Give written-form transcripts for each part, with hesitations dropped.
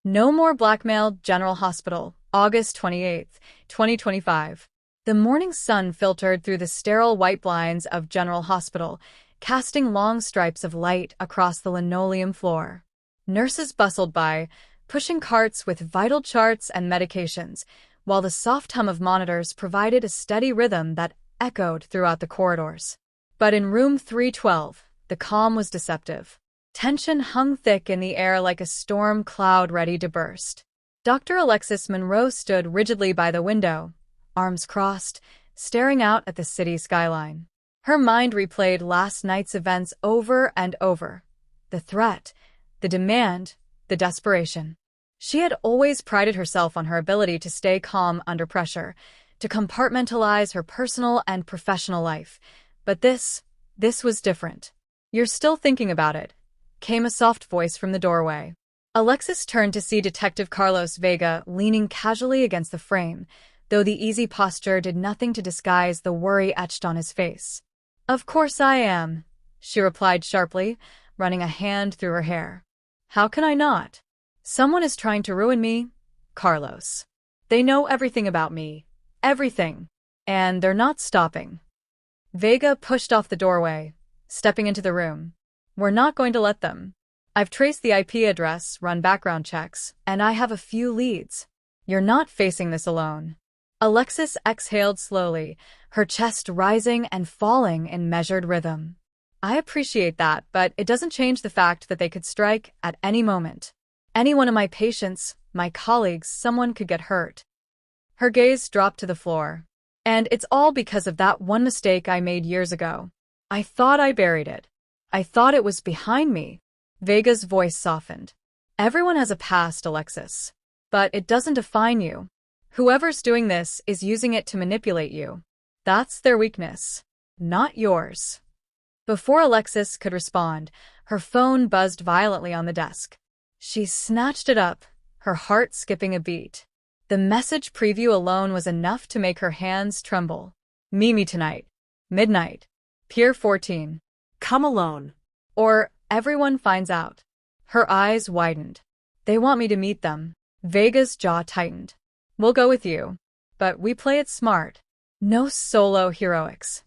No more blackmail. General Hospital, August 28, 2025. The morning sun filtered through the sterile white blinds of General Hospital, casting long stripes of light across the linoleum floor. Nurses bustled by, pushing carts with vital charts and medications, while the soft hum of monitors provided a steady rhythm that echoed throughout the corridors. But in room 312, the calm was deceptive. Tension hung thick in the air like a storm cloud ready to burst. Dr. Alexis Monroe stood rigidly by the window, arms crossed, staring out at the city skyline. Her mind replayed last night's events over and over. The threat, the demand, the desperation. She had always prided herself on her ability to stay calm under pressure, to compartmentalize her personal and professional life. But this was different. "You're still thinking about it," came a soft voice from the doorway. Alexis turned to see Detective Carlos Vega leaning casually against the frame, though the easy posture did nothing to disguise the worry etched on his face. "Of course I am," she replied sharply, running a hand through her hair. "How can I not? Someone is trying to ruin me, Carlos. They know everything about me. Everything. And they're not stopping." Vega pushed off the doorway, stepping into the room. "We're not going to let them. I've traced the IP address, run background checks, and I have a few leads. You're not facing this alone." Alexis exhaled slowly, her chest rising and falling in measured rhythm. "I appreciate that, but it doesn't change the fact that they could strike at any moment. Any one of my patients, my colleagues, someone could get hurt." Her gaze dropped to the floor. "And it's all because of that one mistake I made years ago. I thought I buried it. I thought it was behind me." Vega's voice softened. "Everyone has a past, Alexis. But it doesn't define you. Whoever's doing this is using it to manipulate you. That's their weakness, not yours." Before Alexis could respond, her phone buzzed violently on the desk. She snatched it up, her heart skipping a beat. The message preview alone was enough to make her hands tremble. "Meet me tonight. Midnight. Pier 14. Come alone. Or everyone finds out." Her eyes widened. "They want me to meet them." Vega's jaw tightened. "We'll go with you. But we play it smart. No solo heroics."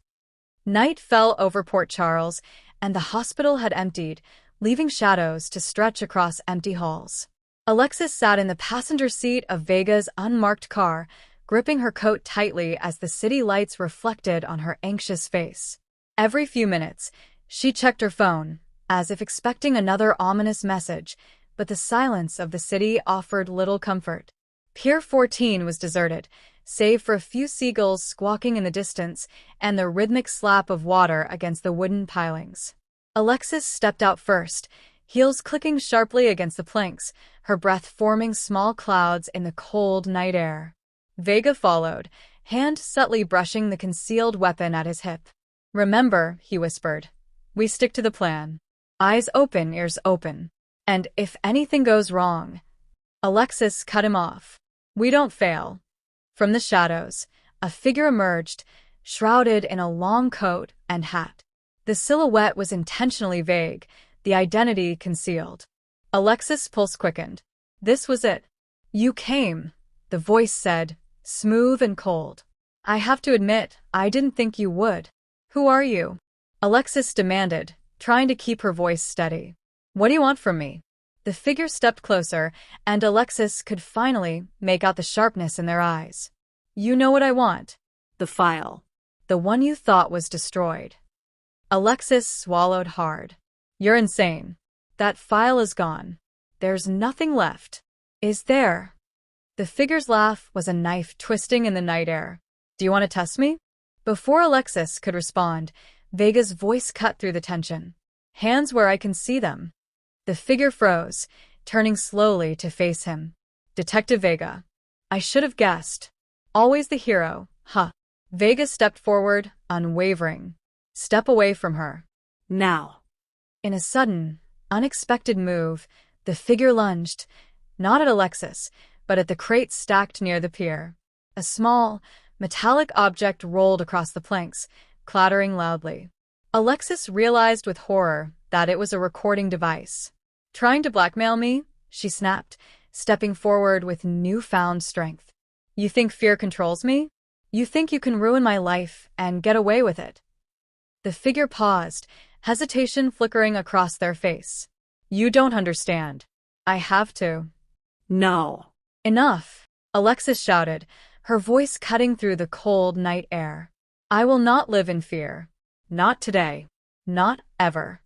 Night fell over Port Charles, and the hospital had emptied, leaving shadows to stretch across empty halls. Alexis sat in the passenger seat of Vega's unmarked car, gripping her coat tightly as the city lights reflected on her anxious face. Every few minutes, she checked her phone, as if expecting another ominous message, but the silence of the city offered little comfort. Pier 14 was deserted, save for a few seagulls squawking in the distance and the rhythmic slap of water against the wooden pilings. Alexis stepped out first, heels clicking sharply against the planks, her breath forming small clouds in the cold night air. Vega followed, hand subtly brushing the concealed weapon at his hip. "Remember," he whispered, "we stick to the plan. Eyes open, ears open. And if anything goes wrong..." Alexis cut him off. "We don't fail." From the shadows, a figure emerged, shrouded in a long coat and hat. The silhouette was intentionally vague, the identity concealed. Alexis' pulse quickened. This was it. "You came," the voice said, smooth and cold. "I have to admit, I didn't think you would." "Who are you?" Alexis demanded, trying to keep her voice steady. "What do you want from me?" The figure stepped closer, and Alexis could finally make out the sharpness in their eyes. "You know what I want. The file. The one you thought was destroyed." Alexis swallowed hard. "You're insane. That file is gone. There's nothing left." "Is there?" The figure's laugh was a knife twisting in the night air. "Do you want to test me?" Before Alexis could respond, Vega's voice cut through the tension. "Hands where I can see them." The figure froze, turning slowly to face him. "Detective Vega. I should have guessed. Always the hero, huh?" Vega stepped forward, unwavering. "Step away from her. Now." In a sudden, unexpected move, the figure lunged, not at Alexis, but at the crate stacked near the pier. A small, metallic object rolled across the planks, clattering loudly. Alexis realized with horror that it was a recording device. "Trying to blackmail me?" she snapped, stepping forward with newfound strength. You think fear controls me? You think you can ruin my life and get away with it? The figure paused, hesitation flickering across their face. You don't understand. I have to. No. Enough, Alexis shouted, her voice cutting through the cold night air. I will not live in fear. Not today. Not ever.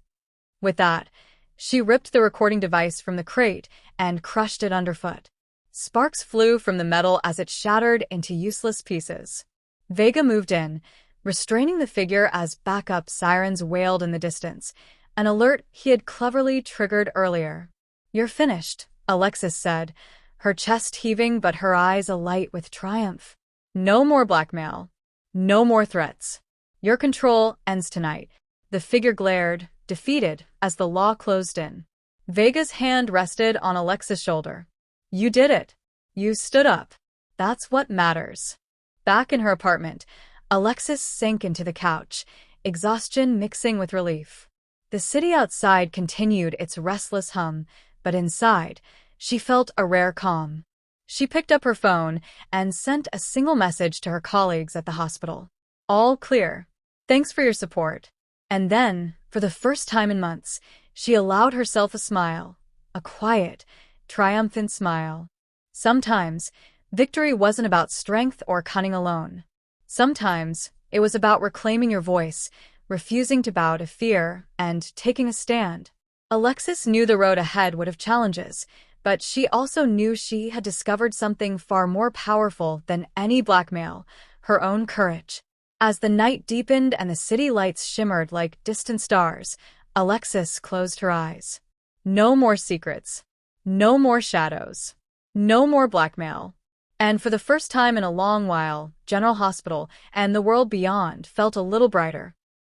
With that, she ripped the recording device from the crate and crushed it underfoot. Sparks flew from the metal as it shattered into useless pieces. Vega moved in, restraining the figure as backup sirens wailed in the distance, an alert he had cleverly triggered earlier. You're finished, Alexis said, her chest heaving but her eyes alight with triumph. No more blackmail. No more threats. Your control ends tonight. The figure glared, defeated, as the law closed in. Vega's hand rested on Alexis' shoulder. You did it. You stood up. That's what matters. Back in her apartment, Alexis sank into the couch, exhaustion mixing with relief. The city outside continued its restless hum, but inside, she felt a rare calm. She picked up her phone and sent a single message to her colleagues at the hospital. All clear. Thanks for your support. And then, for the first time in months, she allowed herself a smile, a quiet, triumphant smile. Sometimes, victory wasn't about strength or cunning alone. Sometimes, it was about reclaiming your voice, refusing to bow to fear, and taking a stand. Alexis knew the road ahead would have challenges, but she also knew she had discovered something far more powerful than any blackmail, her own courage. As the night deepened and the city lights shimmered like distant stars, Alexis closed her eyes. No more secrets. No more shadows. No more blackmail. And for the first time in a long while, General Hospital and the world beyond felt a little brighter.